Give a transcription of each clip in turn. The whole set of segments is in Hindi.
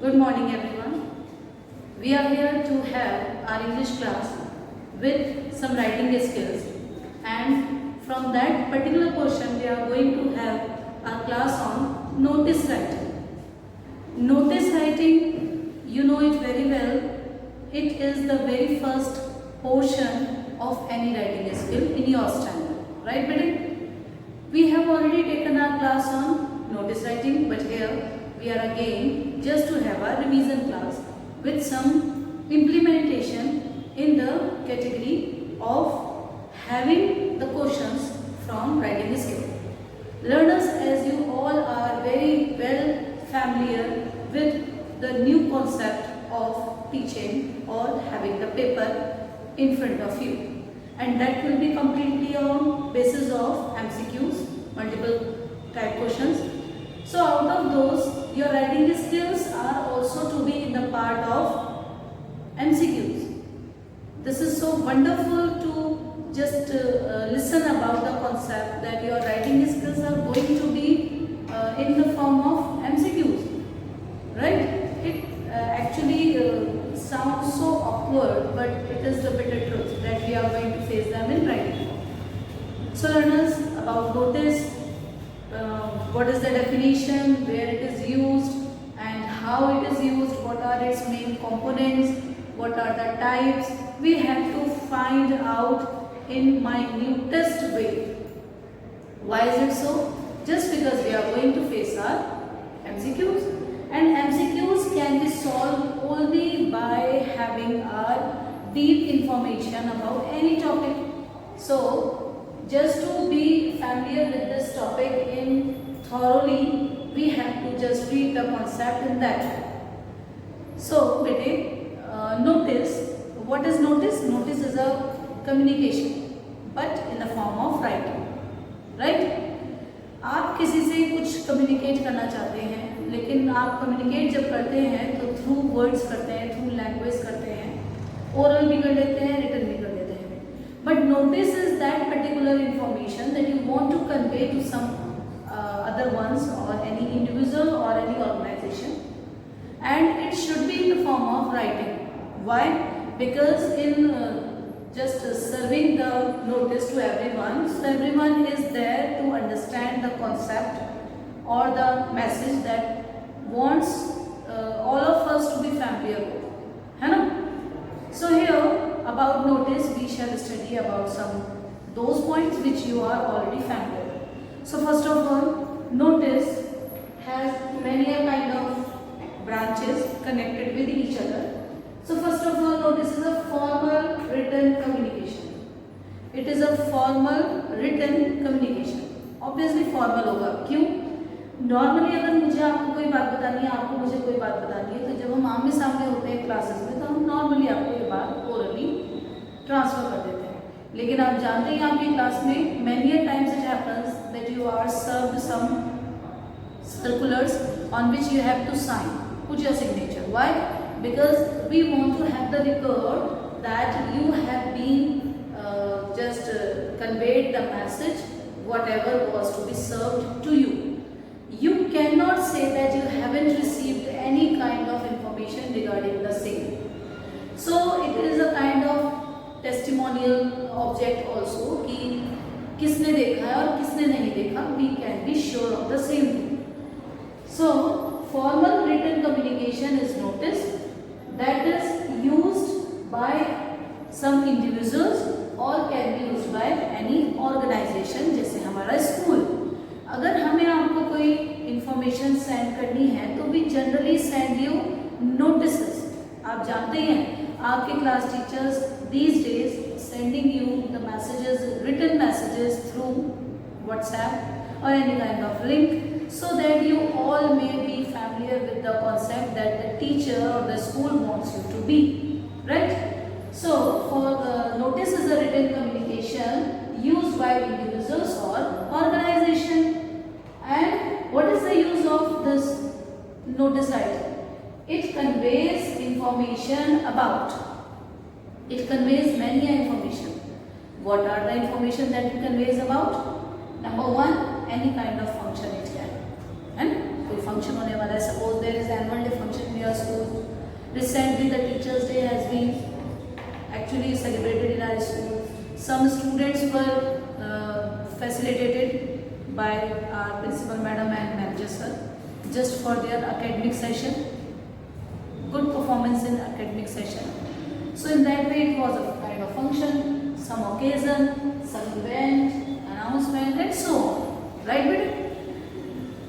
Good morning everyone. We are here to have our English class with some writing skills, and from that particular portion we are going to have our class on notice writing. Notice writing, you know it very well. It is the very first portion of any writing skill in your standard, right Bede? We have already taken our class on notice writing, but here we are again just to have a revision class with some implementation in the category of having the questions from writing skill. Learners, as you all are very well familiar with the new concept of teaching or having the paper in front of you, and that will be completely on basis of MCQs, multiple type questions. So out of those, your writing skills are also to be in the part of MCQs. This is so wonderful to just listen about the concept that your writing skills are going to be in the form of MCQs, right? It actually sounds so awkward, but it is the bitter truth that we are going to face them in writing. So learners, about notice, what is the definition, where it is used and how it is used, what are its main components, what are the types, we have to find out in minutest way. Why is it so? Just because we are going to face our MCQs, and MCQs can be solved only by having our deep information about any topic. So just to be familiar with this topic in thoroughly, we have to just read the concept in that. So bete, notice, what is notice? Notice is a communication, but in the form of writing, right? आप किसी से कुछ कम्युनिकेट करना चाहते हैं, लेकिन आप कम्युनिकेट जब करते हैं तो थ्रू वर्ड्स करते हैं, थ्रू लैंग्वेज करते हैं, ओरल भी कर लेते हैं, रिटन भी कर लेते हैं. But notice is that particular information that you want to convey to some other ones or any individual or any organization, and it should be in the form of writing. Why? Because in just serving the notice to everyone, so everyone is there to understand the concept or the message that wants all of us to be familiar with, है ना? So here about notice we shall study about some those points which you are already familiar with. So first of all, notice has many a kind of branches connected with each other. So first of all, notice is a formal written communication. It is a formal written communication. Obviously formal होगा. क्यों? Normally अगर मुझे आपको कोई बात बतानी है, आपको मुझे कोई बात बतानी है, तो जब हम आमने सामने होते हैं क्लासेस में, तो हम नॉर्मली आपको ये बात ओरली ट्रांसफर कर देते हैं. लेकिन आप जानते हैं आपकी क्लास में many a times it happens that you are served some circulars on which you have to sign, put your signature. Why? Because we want to have the record that you have been just conveyed the message, whatever was to be served to you. You cannot say that you haven't received any kind of information regarding the same. So it is a kind of testimonial object also कि किसने देखा है और किसने नहीं देखा. We can be sure of the same thing. So formal written communication is notice that is used by some individuals or can be used by any organization. जैसे हमारा स्कूल, अगर हमें आपको कोई इंफॉर्मेशन सेंड करनी है तो we generally send you notices. आप जानते हैं आपके class teachers these days sending you the messages, written messages through WhatsApp or any kind of link, so that you all may be familiar with the concept that the teacher or the school wants you to be, right? So for notice is a written communication used by individuals or organization. And what is the use of this notice writing? It conveys information about. It conveys many information. What are the information that it conveys about? Number one, any kind of function it can. And कोई function होने वाला है, suppose there is annual day function in your Recently, the Teachers' Day has been actually celebrated in our school. Some students were facilitated by our principal madam and manager sir just for their academic session. Good performance in academic session. So in that way, it was a kind of function, some occasion, some event, announcement, and so on. Right, beta?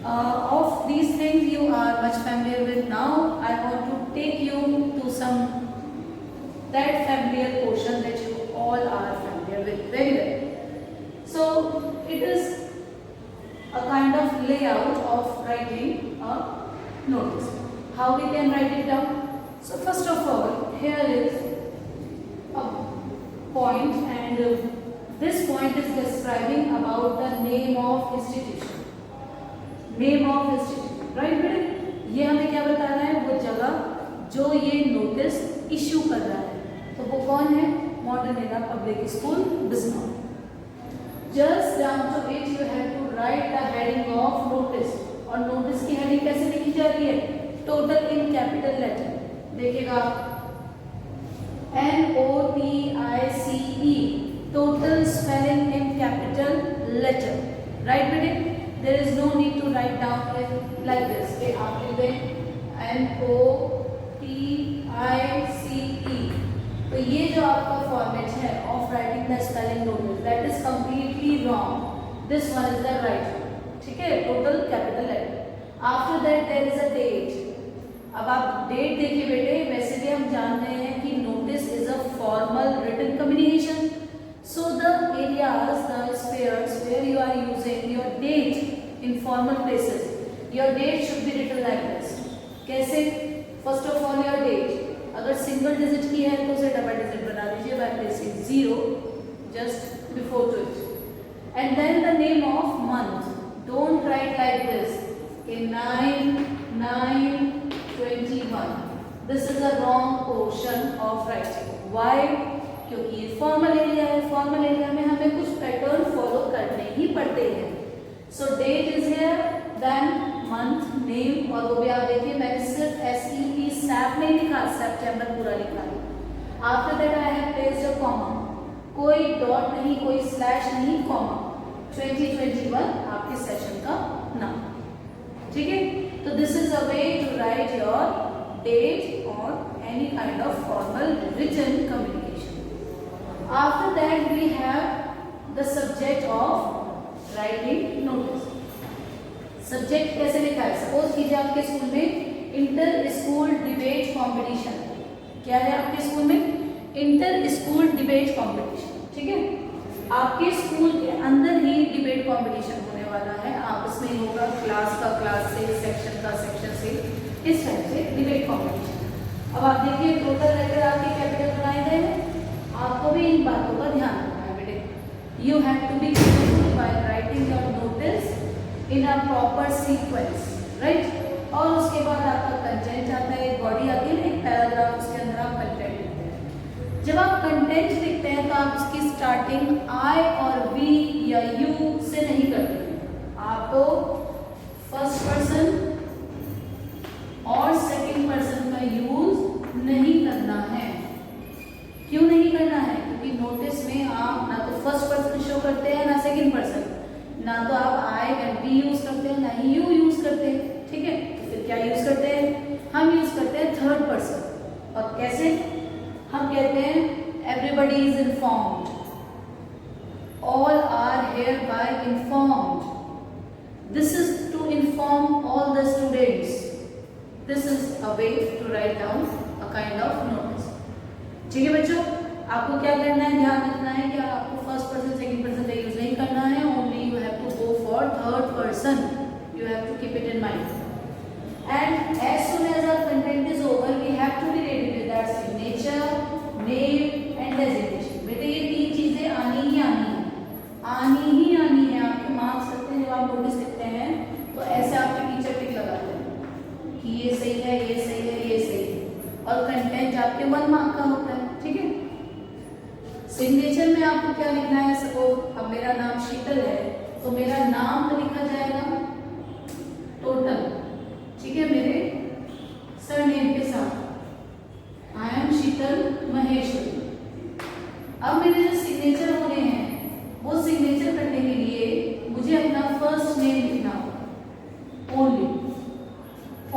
Of these things you are much familiar with. Now I want to take you to some that familiar portion that you all are familiar with very well. So it is a kind of layout of writing a notice. How we can write it down? So first of all, here is a point, and this point is describing about the name of institution. Name of institute, right बेटे? ये हमें क्या बता रहा है? वो जगह जो ये नोटिस इश्यू कर रहा है, तो वो कौन है? Modern era public school Bijnor. Just down to it you have to write the heading of notice. और नोटिस की हेडिंग कैसे लिखी जा रही है? Total in capital letter. देखिएगा, NOTICE, total spelling in capital letter. Right बेटे? There is no need to write down it like this. Okay, आप लिख दें NOTICE. तो ये जो आपका फॉर्मेट है of writing the spelling notice, that is completely wrong. This one is the right. ठीक है, total capital letter. After that there is a date. अब आप डेट देखिए बेटे. वैसे भी हम जान रहे हैं कि notice is a formal written communication. So the areas, the spheres where you are using your date in formal places, your date should be written like this. कैसे? First of all, your date. अगर single digit की है तो उसे double digit बना दीजिए by placing 0 just before to it. And then the name of month. Don't write like this. Okay, 9/9/21. This is a wrong portion of writing. Why? क्योंकि ये फॉर्मल एरिया है. फॉर्मल एरिया में हमें कुछ पैटर्न फॉलो करने ही पड़ते हैं. So date is here, then month, name, और वो भी आप देखिए मैंने सिर्फ SEP सैप नहीं लिखा, सितंबर पूरा लिखा है. After that I have placed a comma. कोई डॉट नहीं, कोई स्लैश नहीं, कॉमा. 2021 आपके सेशन का नाम. ठीक है? तो this is a way to write your date और any kind of formal written communication. After that we have the subject of writing notice. Subject कैसे लिखा है? Suppose कीजिए आपके स्कूल में इंटर स्कूल डिबेट कंपटीशन. क्या है आपके स्कूल में? Inter school debate competition. ठीक है? आपके स्कूल के अंदर ही डिबेट कंपटीशन होने वाला है. आपस में ही होगा, क्लास का क्लास से, सेक्शन का सेक्शन से, इस टाइप से डिबेट कंपटीशन. अब आप देखिए टोटल लेटर आपके कैपिटल बनाए गए हैं. आपको भी इन बातों का ध्यान रखना है बेटे. You have to be careful by writing your notice in a proper sequence, right? और उसके बाद आपका कंटेंट आता है, एक बॉडी आती है ना, एक पैराग्राफ, उसके अंदर आप कंटेंट लिखते हैं. जब आप कंटेंट लिखते हैं तो आप उसकी स्टार्टिंग आई और वी या यू से नहीं करते हैं. आपको फर्स्ट पर्सन और सेकंड पर्सन का यूज नहीं करना है. क्यों नहीं करना है? क्योंकि नोटिस में आप ना तो फर्स्ट पर्सन शो करते हैं, ना सेकंड पर्सन, ना तो आप आई एंड वी यूज करते हैं, ना ही यू यूज करते हैं. ठीक है? तो फिर क्या यूज करते हैं? हम यूज करते हैं थर्ड पर्सन. और कैसे? हम कहते हैं everybody is informed, all are here by informed. This is to inform all the students. This is a way to write down a kind of notice. ठीक है बच्चों, आपको क्या करना है? ध्यान रखना है कि आपको फर्स्ट पर्सन सेकंड पर्सन का यूज नहीं करना है. Only you have to go for third person. You have to keep it in mind. And as soon as our content is over we have to be ready with our signature, name and designation. बेटे ये तीन चीजें आनी ही आनी है, आनी ही आनी है. आपके मार्क्स लगते हैं जब आप नोटिस लिखते हैं तो ऐसे आपके टीचर टिक लगाते हैं कि ये सही है, ये सही है, ये सही है. और कंटेंट आपके 1 मार्क का होता है. ठीक है? सिग्नेचर में आपको क्या लिखना है? सपोज अब मेरा नाम शीतल है तो मेरा नाम तो लिखा जाएगा टोटल. ठीक है? मेरे सरनेम के साथ. शीतल महेश्वरी। अब मेरे जो सिग्नेचर होने हैं वो सिग्नेचर करने के लिए मुझे अपना फर्स्ट नेम लिखना होगा,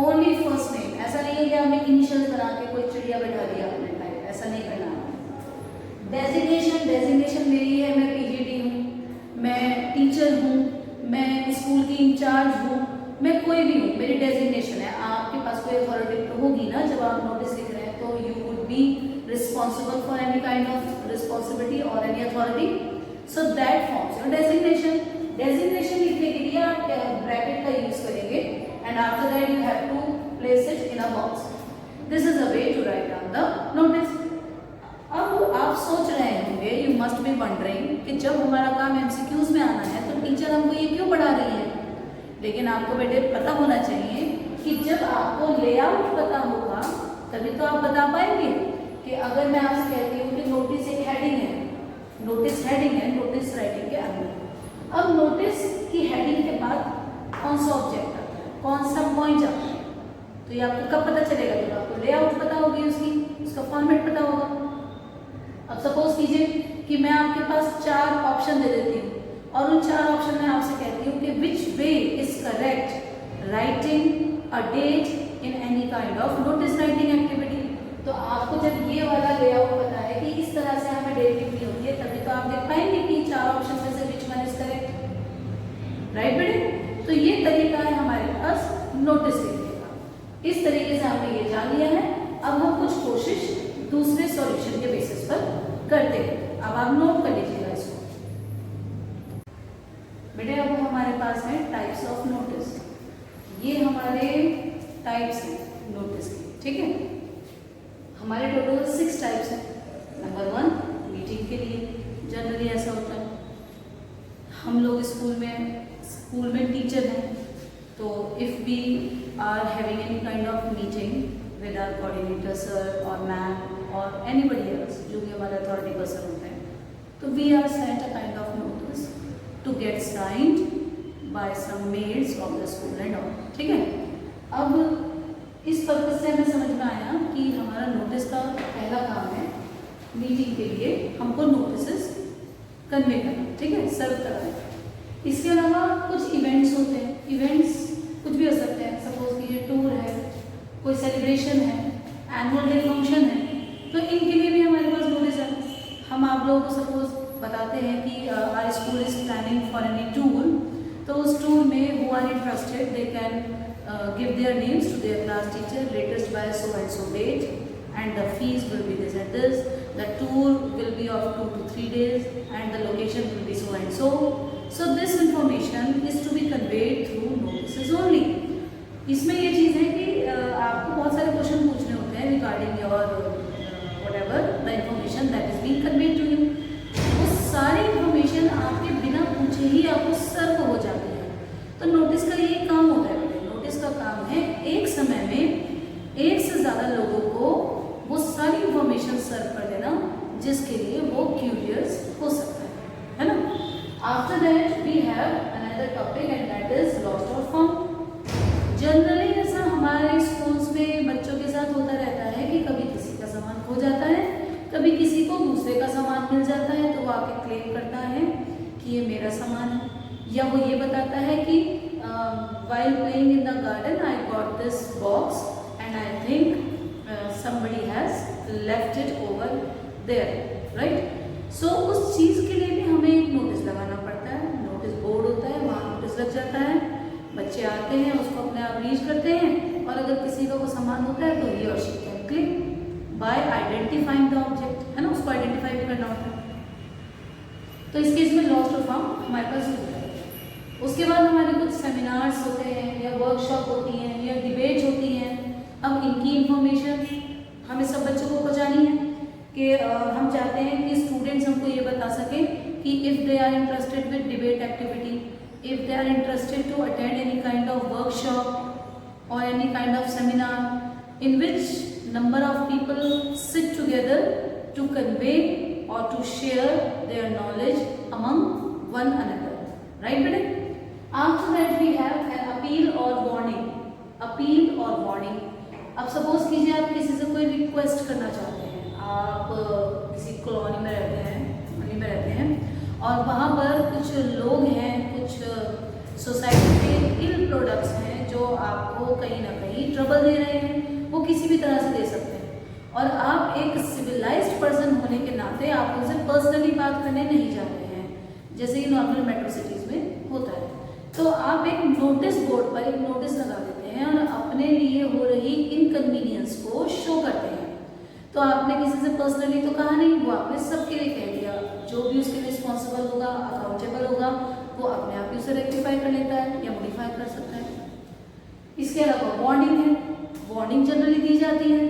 ओनली फर्स्ट नेम। ऐसा नहीं है कि आपने इनिशियल बना के कोई चिड़िया बैठा दिया अपने टाइप, ऐसा नहीं करना। डेजिग्नेशन मेरी है, मैं पीजीटी हूँ, मैं टीचर हूँ, मैं स्कूल की इंचार्ज हूँ, मैं कोई भी हूँ, मेरी डेजिग्नेशन है। आपके पास कोई अथॉरिटी तो होगी ना जब आप नोटिस लिख रहे हैं, तो you would be responsible for any kind of responsibility और any authority, so that forms your designation. Designation लिखने के लिए आप ब्रैकेट का यूज करेंगे and after that you have to place it in a box. This is a way to write down the notice. अब आप सोच रहे होंगे, यू मस्ट बी वंडरिंग कि जब हमारा काम एमसीक्यूज में आना है तो टीचर हमको ये क्यों पढ़ा रही है। लेकिन आपको बेटे पता होना चाहिए कि जब आपको लेआउट पता होगा तभी तो आप बता पाएंगे कि अगर मैं आपसे कहती हूँ कि नोटिस एक हेडिंग है, नोटिस हेडिंग है नोटिस राइटिंग के अंदर। अब नोटिस की हेडिंग के बाद कौन सा ऑब्जेक्ट आता है, कौन सा पॉइंट आता है, तो ये आपको कब पता चलेगा जब आपको लेआउट पता होगी, उसका फॉर्मेट पता होगा। अब सपोज कीजिए कि मैं आपके पास 4 ऑप्शन दे देती हूँ और उन 4 ऑप्शन में आपसे कहती हूँ कि which way is correct writing a date in any kind of notice writing activity. तो आपको जब ये वाला लेआउट पता है कि इस तरह से हमें डेट लिखनी होती है, तभी तो आप देख पाएंगे कि 4 ऑप्शन में से which one is correct, right बेटे। तो ये तरीका है हमारे पास नोटिस लिखने का। इस तरीके से हमने ये जान लिया है। अब हम कुछ कोशिश दूसरे सॉल्यूशन के बेसिस पर करते हैं। अब आप नोट कर लीजिएगा इसको बेटे। अब हमारे पास है टाइप्स ऑफ नोटिस। ये हमारे टाइप्स हैं नोटिस के, ठीक है। हमारे टोटल 6 टाइप्स हैं। नंबर 1 मीटिंग के लिए, जनरली ऐसा होता है हम लोग स्कूल में टीचर हैं, तो if we are having any kind of meeting with our coordinator sir or ma'am or anybody else जो भी हमारे authority person होते हैं, तो we are sent a kind of notice to get signed by some maids of the school and all, ठीक है। अब इस पर्पज से हमें समझ में आया कि हमारा नोटिस का पहला काम है मीटिंग के लिए हमको नोटिस कन्वे करना, ठीक है, सर्व करना। इसके अलावा कुछ इवेंट्स होते हैं, इवेंट्स कुछ भी हो सकते हैं। सपोज कि ये टूर है, कोई सेलिब्रेशन है, एनुअल डे फंक्शन है, तो इनके लिए भी हमारे पास नोटिस है। हम आप लोगों को सपोज बताते हैं कि our school is planning for any tour, तो उस टूर में who are interested they can give their names to their class teacher latest by so and so date and the fees will be this and this, the tour will be of 2 to 3 days and the location will be so and so. So this information is to be conveyed through notice only. इसमें ये चीज़ है कि आपको बहुत सारे क्वेश्चन पूछने होते हैं regarding your whatever the information that is being conveyed to you. वो सारी इंफॉर्मेशन आपके बिना पूछे ही आपको सर्व हो जाती है। तो नोटिस का ये काम होता है बेटे। नोटिस का काम है एक समय में एक से ज़्यादा लोगों को वो सारी इंफॉर्मेशन सर्व कर देना जिसके लिए वो क्यूरियस हो सकता है ना। After that we have another topic and that is lost of form. Generally ऐसा हमारे स्कूल्स में बच्चों के साथ होता रहता है कि कभी किसी का सामान खो जाता है, कभी किसी को दूसरे का सामान मिल जाता है, तो वो आके क्लेम करता है कि ये मेरा सामान है, या वो ये बताता है कि while playing in the garden I got this box and I think somebody has left it over there, right? So उस चीज़ के लिए भी हमें एक नोटिस लगाना पड़ता है। नोटिस बोर्ड होता है, वहाँ नोटिस लग जाता है, बच्चे आते हैं उसको अपने आप रीड करते हैं, और अगर किसी का वो सामान होता है तो ही और she can claim bye identifying the object, है ना, उसको आइडेंटिफाई भी करना होता है। तो इस केस में लॉस्ट ऑफ फॉर्म हमारे पास होता है। उसके बाद हमारे कुछ सेमिनार्स होते हैं या वर्कशॉप होती हैं या डिबेट होती हैं। अब इनकी इंफॉर्मेशन हमें सब बच्चों को पहुँचानी है कि हम चाहते हैं कि स्टूडेंट्स हमको ये बता सकें कि if they are interested with debate activity, if they are interested to attend any kind of workshop or any kind of seminar in which number of people sit together to convey or to share their knowledge among one another, right beta? After that we have an appeal or warning. Appeal or warning. अब सपोज कीजिए आप किसी से कोई रिक्वेस्ट करना चाहते हैं, आप किसी कॉलोनी में रहते हैं, गली में रहते हैं, और वहाँ पर कुछ लोग हैं, कुछ सोसाइटी के इल प्रोडक्ट्स हैं जो आपको कहीं ना कहीं ट्रबल दे रहे हैं, वो किसी भी तरह से दे सकते हैं, और आप एक सिविलाइज्ड पर्सन होने के नाते आप उनसे पर्सनली बात करने नहीं जा रहे हैं, जैसे कि नॉर्मल मेट्रो सिटीज़ में होता है। तो आप एक नोटिस बोर्ड पर एक नोटिस लगा देते हैं और अपने लिए हो रही इनकन्वीनियंस को शो करते हैं। तो आपने किसी से पर्सनली तो कहा नहीं, वो आपने सबके लिए कह दिया, जो भी उसके रिस्पॉन्सिबल होगा, अकाउंटेबल होगा, वो अपने आप ही उसे रेक्टिफाई कर लेता है या मॉडिफाई कर सकता है। इसके अलावा वार्निंग है, वार्निंग जनरली दी जाती है।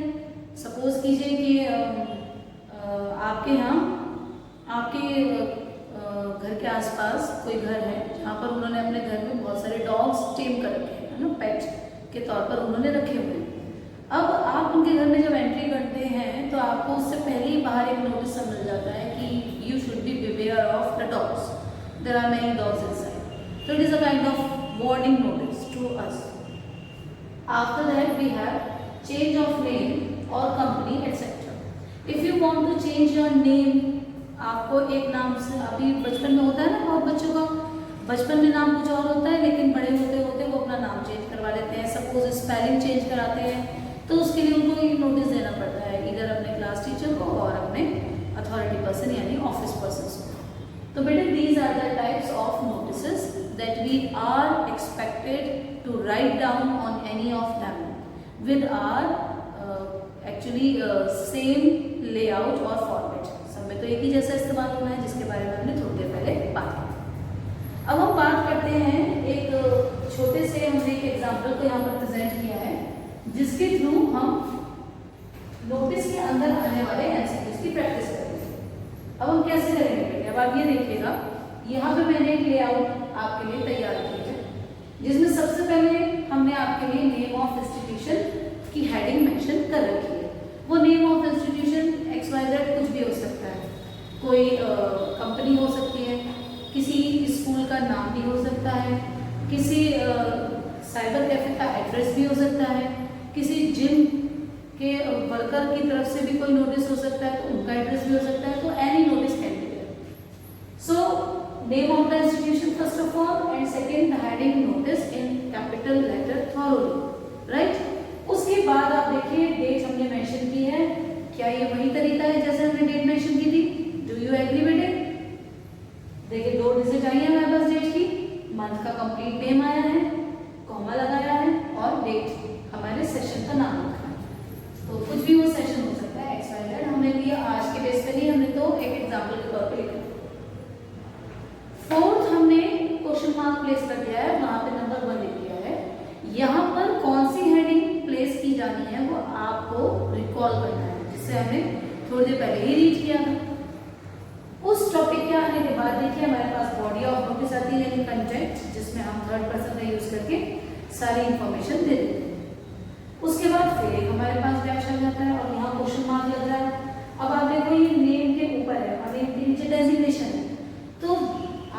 सपोज कीजिए कि आपके यहाँ आपके घर के आसपास कोई घर है जहाँ पर उन्होंने अपने घर में बहुत सारे डॉग्स टेम कर रखे हैं, है ना, पेट के तौर पर उन्होंने रखे हुए हैं। अब आप उनके घर में जब एंट्री करते हैं तो आपको उससे पहले ही बाहर एक नोटिस मिल जाता है कि you should be beware of the dogs, there are many dogs inside. So it is a kind of warning notice to us. After that we have change of name or company etc. If you want to change your name, आपको एक नाम से, अभी बचपन में होता है ना बहुत बच्चों का, बचपन में नाम कुछ और होता है लेकिन बड़े होते होते वो अपना नाम चेंज करवा लेते हैं। सपोज स्पेलिंग चेंज कराते हैं तो उसके लिए उनको एक नोटिस देना पड़ता है, इधर अपने क्लास टीचर को और अपने अथॉरिटी पर्सन यानी ऑफिस पर्सन को। तो बेटे these are the types of notices that we are expected to write down on any of them with are actually same layout और फॉर्मेट। सब में तो एक ही जैसा इस्तेमाल होना है, जिसके बारे में हमने थोड़ी देर पहले बात की। अब हम बात करते हैं एक छोटे से, हमने एक एग्जाम्पल को यहाँ पर प्रेजेंट किया है जिसके थ्रू हम नोटिस के अंदर आने वाले एमसीक्यूज की प्रैक्टिस करेंगे। अब हम कैसे करेंगे? अब आप ये देखिएगा, यहाँ पे मैंने एक लेआउट आपके लिए तैयार की है जिसमें सबसे पहले हमने आपके लिए नेम ऑफ इंस्टीट्यूशन की हेडिंग मेंशन कर रखी है। वो नेम ऑफ इंस्टीट्यूशन XYZ कुछ भी हो सकता है, कोई कंपनी हो सकती है, किसी स्कूल का नाम भी हो सकता है, किसी साइबर कैफे का एड्रेस भी हो सकता है, किसी जिम के वर्कर की तरफ से भी कोई नोटिस हो सकता है तो उनका एड्रेस भी हो सकता है। तो any notice can be there. So name of the institution first of all and second the heading notice in capital letter thoroughly, right. उसके बाद आप देखिए डेट हमने मेंशन की है, क्या ये वही तरीका है जैसे हमने डेट मेंशन की थी? Do you agree with it? देखिए 2 डिजिट आई है हमारे पास डेट की, मंथ का कंप्लीट नेम आया है, कॉमा लगाया है और डेट हमारे सेशन का नाम लिखा है। तो कुछ भी वो सेशन हो सकता है XYZ, हमने लिया आज के बेस पे नहीं, हमने तो एक एग्जांपल के तौर पे लिखा। फोर्थ हमने क्वेश्चन मार्क प्लेस कर दिया है, वहां पे नंबर 1 लिख दिया है। यहाँ पर कौन सी हेडिंग प्लेस की जानी है वो आपको रिकॉल करना है, जिससे हमने थोड़ी देर पहले ही रीड किया था। उस टॉपिक के आने के बाद देखिए हमारे पास बॉडी ऑफ नोटिस आती है यानी कंटेंट, जिसमें हम थर्ड पर्सन का यूज करके सारी इंफॉर्मेशन दे देते हैं। उसके बाद फिर एक हमारे पास डैश आ जाता है और यहाँ क्वेश्चन मार्क लग रहा है। अब आप देखो ये नेम के ऊपर है और नेम के नीचे डेजिग्नेशन है, तो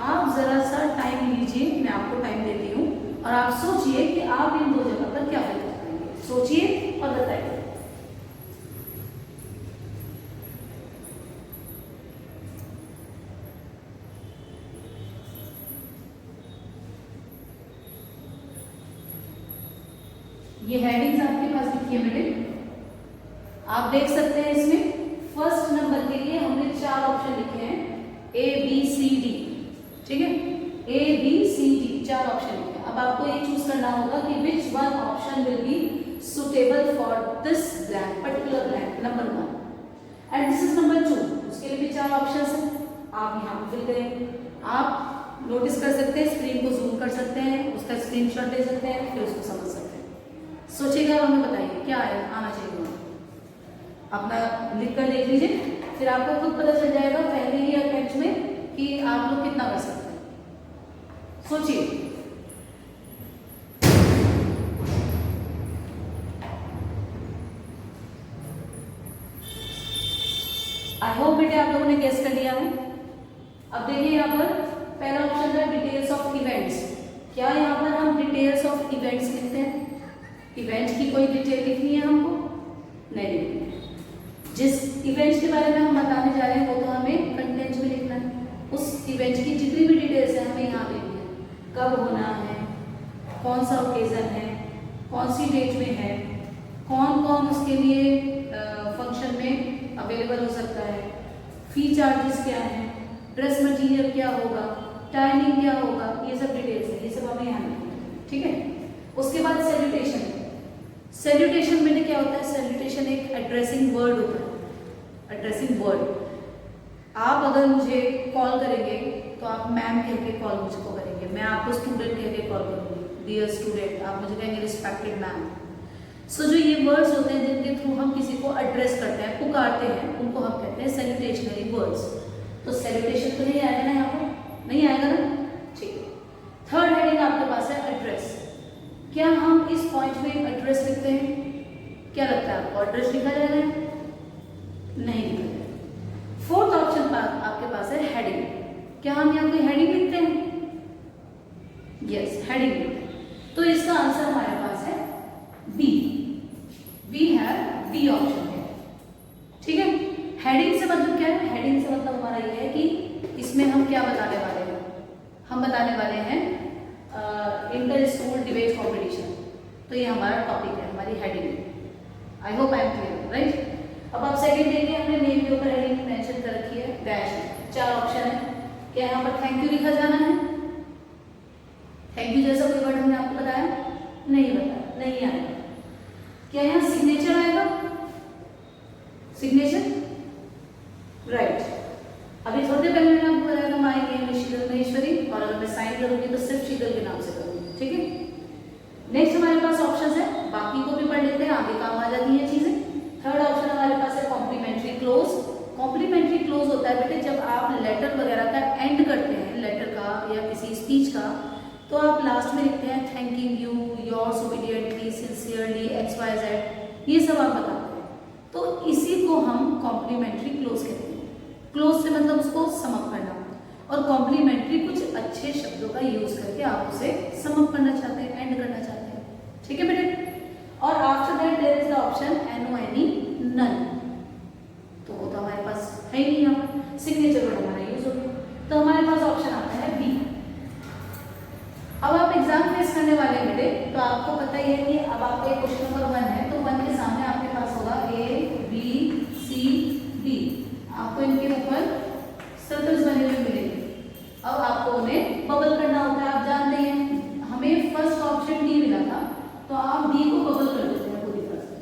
आप जरा सा टाइम लीजिए, मैं आपको टाइम देती हूँ और आप सोचिए कि आप इन 2 जगह पर क्या फिल करेंगे। सोचिए और बताइए। ये हेडिंग्स आपके पास लिखी है बेटे, आप देख सकते हैं इसमें फर्स्ट नंबर के लिए हमने 4 ऑप्शन लिखे हैं ABCD, ठीक है, ABCD 4 ऑप्शन लिखे हैं। अब आपको ये चूज करना होगा कि which one option will be suitable for this blank, particular blank number 1 and this is number 2। उसके लिए भी 4 ऑप्शंस हैं, आप यहाँ पे फिल करेंगे। आप नोटिस कर सकते हैं, स्क्रीन को जूम कर सकते हैं, उसका स्क्रीनशॉट ले सकते हैं, फिर उसको समझ सकते हैं। सोचिएगा और हमें बताइए क्या आना चाहिए। अपना लिख कर देख लीजिए, फिर आपको खुद पता चल जाएगा पहले ही अटेम्प्ट में कि आप लोग कितना कर सकते हैं। सोचिए। आई होप बेटे आप लोगों ने गेस कर लिया है। अब देखिए यहाँ पर पहला ऑप्शन है डिटेल्स ऑफ इवेंट्स। क्या यहाँ पर हम डिटेल्स ऑफ इवेंट्स लिखते हैं? इवेंट की कोई डिटेल लिखनी है हमको? नहीं लिखनी है। जिस इवेंट्स के बारे में हम बताने जा रहे हैं वो तो हमें कंटेंट में लिखना है। उस इवेंट की जितनी भी डिटेल्स है हमें यहाँ लिखनी है, कब होना है, कौन सा ओकेजन है, कौन सी डेट में है, कौन कौन उसके लिए फंक्शन में अवेलेबल हो सकता है, फी चार्जेस क्या है, ड्रेस मटेरियल क्या होगा, टाइमिंग क्या होगा, ये सब डिटेल्स है, ये सब हमें यहाँ लिखना है, ठीक है। उसके बाद सैल्यूटेशन। सैल्यूटेशन में क्या होता है, सैल्यूटेशन एक एड्रेसिंग वर्ड होता है, एड्रेसिंग वर्ड। आप अगर मुझे कॉल करेंगे तो आप मैम कह के कॉल मुझको करेंगे, मैं आपको स्टूडेंट कह के कॉल करूँगी, डियर स्टूडेंट, आप मुझे कहेंगे रिस्पेक्टेड मैम। सो जो ये वर्ड्स होते हैं जिनके थ्रू हम किसी को एड्रेस करते हैं, पुकारते हैं, उनको हम कहते हैं सैल्यूटेशनरी वर्ड्स। तो सैल्यूटेशन तो नहीं आएगा ना यहाँ पर, नहीं आएगा ना, ठीक है। थर्ड हेडिंग आपके पास है एड्रेस। क्या हम इस पॉइंट में एड्रेस लिखते हैं? क्या लगता है आपको, एड्रेस लिखा जाएगा? नहीं लिखा जाएगा। फोर्थ ऑप्शन पर आपके पास है हेडिंग। क्या हम यहाँ कोई हेडिंग लिखते हैं? यस, हेडिंग लिखते हैं। तो इसका आंसर हमारे पास है B. We have B option है, ठीक है। हेडिंग से मतलब क्या है? हेडिंग से मतलब हमारा ये है कि इसमें हम क्या बताने वाले हैं, हम बताने वाले हैं इंटर स्कूल डिबेट कॉम्पिटिशन। तो ये हमारा टॉपिक है, हमारी heading. I hope I am clear, right. अब आप सेकंड देखिए, हमने मेल के ऊपर हेडिंग मेंशन कर रखी है डैश। 4 ऑप्शन है। क्या यहाँ पर थैंक यू लिखा जाना है? थैंक यू जैसा कोई वर्ड हमने आपको बताया? नहीं बताया, नहीं आएगा। क्या यहाँ सिग्नेचर आएगा? Signature, right. अभी थोड़ी देर पहले मैंने आपको बताया था माई नेम इज शीतल महेश्वरी, और अगर मैं साइन करूंगी तो सिर्फ शीतल के नाम से करूंगी, ठीक है। नेक्स्ट हमारे पास ऑप्शन है, बाकी को भी पढ़ लेते हैं, आगे काम आ जाती है चीजें। थर्ड ऑप्शन हमारे पास है कॉम्प्लीमेंट्री क्लोज। कॉम्प्लीमेंट्री क्लोज होता है बेटे जब आप लेटर वगैरह का एंड करते हैं, लेटर का या किसी स्पीच का, तो आप लास्ट में लिखते हैं thanking you, yours ओबीडिएंटली, sincerely, XYZ, ये सब आप बताते हैं। तो इसी को हम कॉम्प्लीमेंट्री क्लोज कहते हैं। क्लोज से मतलब उसको समअप करना, और कॉम्प्लीमेंट्री कुछ अच्छे शब्दों का यूज करके आप उसे समअप करना चाहते हैं, एंड करना चाहते हैं, ठीक है बेटे। और after that there is the option NO, ANY, none. तो वो तो हमारे पास है ही नहीं, यहाँ पर सिग्नेचर वर्ड हमारा यूज हो गया। तो हमारे पास ऑप्शन आता है बी। अब आप एग्जाम फेस करने वाले बेटे, तो आपको पता ही है कि अब आपका एक क्वेश्चन नंबर 1 है, तो 1 के सामने आपके पास होगा A, B, C, D। आपको इनके ऊपर सर्कल्स बने हुए मिलेंगे। अब आपको उन्हें बबल करना होता है, आप जानते हैं हमें फर्स्ट ऑप्शन डी मिला था, तो आप डी को बबल कर देते हैं पूरी तरह से।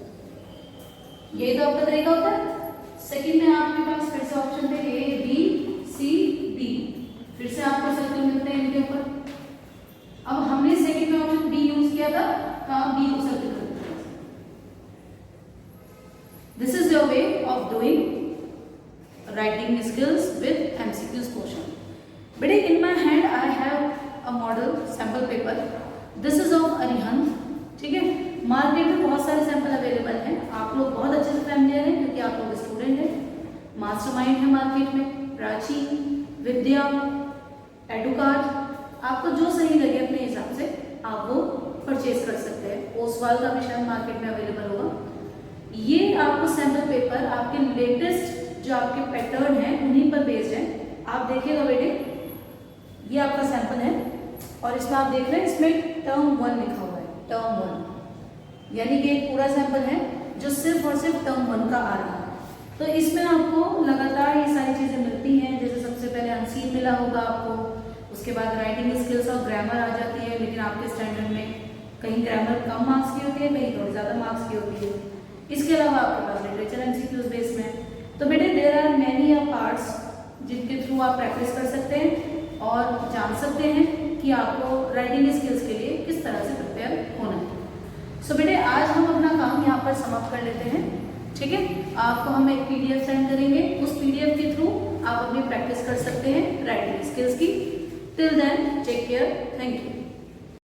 यही तो आपका तरीका होता है। सेकंड में आपके पास फिर से ऑप्शन थे A, B, C, D, फिर से आपको सर्कल मिलते हैं इनके ऊपर। अब हमने सेकंड में ऑप्शन बी यूज किया था, तो आप बी को सर्कल कर देते हैं। This is your way of doing writing skills with MCQs portion. बेटे in my hand I have a model sample paper. This is of Arihant, ठीक है। मार्केट में बहुत सारे सैंपल अवेलेबल हैं, आप लोग बहुत अच्छे से फैमिलियर हैं क्योंकि आप लोग स्टूडेंट हैं। मास्टरमाइंड है मार्केट में, प्राची, विद्या, एडुकार्ट, आपको जो सही लगे अपने हिसाब से आप वो परचेज कर सकते हैं। ओसवाल का भी शायद मार्केट में अवेलेबल होगा। ये आपको सैंपल पेपर आपके लेटेस्ट जो आपके पैटर्न है उन्हीं पर बेस्ड है। आप देखिएगा बेटे, ये आपका सैंपल है और इसमें आप देख रहे हैं इसमें टर्म 1 लिखा हुआ है, टर्म 1, यानी कि एक पूरा सैंपल है जो सिर्फ और सिर्फ टर्म 1 का आ रहा है। तो इसमें आपको लगातार ये सारी चीजें मिलती हैं। जैसे सबसे पहले अनसीन मिला होगा आपको, उसके बाद राइटिंग स्किल्स और ग्रामर आ जाती है, लेकिन आपके स्टैंडर्ड में कहीं ग्रामर कम मार्क्स की होती है, कहीं थोड़ी ज्यादा मार्क्स की होती है। इसके अलावा आपके पास लिटरेचर MCQs बेस में। तो बेटे देयर आर मेनी पार्ट्स जिनके थ्रू आप प्रैक्टिस कर सकते हैं और जान सकते हैं कि आपको राइटिंग स्किल्स के लिए किस तरह से प्रिपेयर होना है। सो बेटे आज हम अपना काम यहाँ पर समाप्त कर लेते हैं, ठीक है। आपको हम एक PDF सेंड करेंगे, उस PDF के थ्रू आप अपनी प्रैक्टिस कर सकते हैं राइटिंग स्किल्स की। Till then take care, thank you.